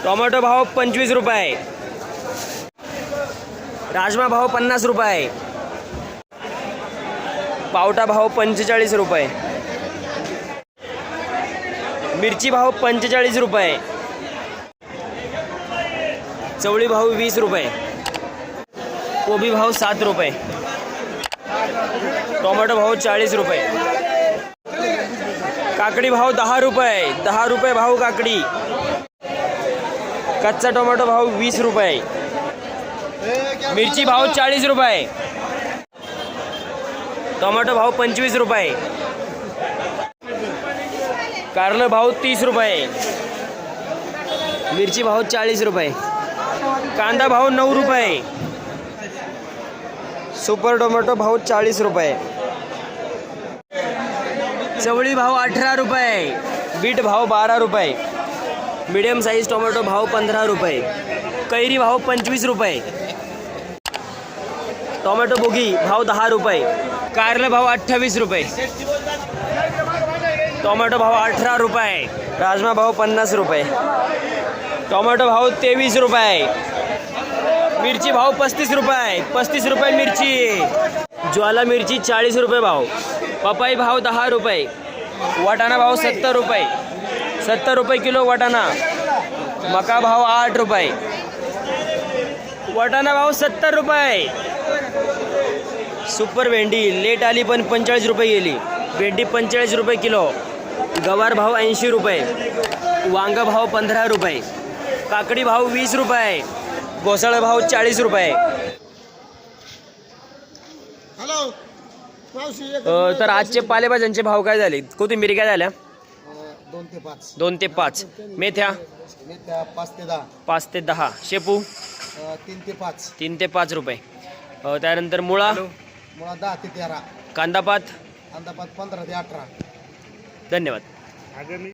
Tomato भाव 25 रुपये, राजमा भाव 50 रुपये, पावटा भाव 45 रुपये, मिरची भाव 45 रुपये, चवळी भाव 20 रुपये, कोबी भाव 7 रुपये, टोमॅटो भाव 40 रुपये, काकडी भाव 10 रुपये, 10 रुपये भाव काकडी, कच्चा टोमॅटो भाव 20 रुपये, मिरची भाव 40 रुपये, टोमॅटो भाव 25 रुपये, कारलं भाव 30 रुपये, मिरची भाव 40 रुपये, कांदा भाव 9 रुपये, सुपर टोमॅटो भाव 40 रुपये, चवळी भाव 18 रुपये, बीट भाव 12 रुपये, मीडियम साईज टोमॅटो भाव 15 रुपये, कैरी भाव 25 रुपये, टोमॅटो बोगी भाव 10 रुपये, कारलं भाव 28 रुपये, टोमॅटो भाव 18 रुपये, राजमा भाव 50 रुपये, टोमॅटो भाव 23 रुपये, मिरची भाव 35 रुपये, 35 रुपये मिरची, ज्वाला मिरची 40 रुपये भाव, पपाई भाव 10 रुपये, वाटाणा भाव 70 रुपये, 70 रुपये किलो वाटाणा, मका भाव 8 रुपये, वाटाणा भाव 70 रुपये, सुपर भेंडी लेट आली पण 45 रुपये गेली, भेंडी 45 रुपये किलो, गवार भाव 80 रुपये, वांग भाव 15 रुपये, काकडी भाव 20 रुपये, घोसाळा भाव 40 रुपये. तर आजचे पालेभाज्यांचे भाव काय झाले? कोथिंबीर काय झाल्या? 2 ते 5, मेथ्या 5 ते 10, शेपू 3 ते 5 रुपये, त्यानंतर मुळा 10 ते 13, कांदापात 15 ते 18. धन्यवाद.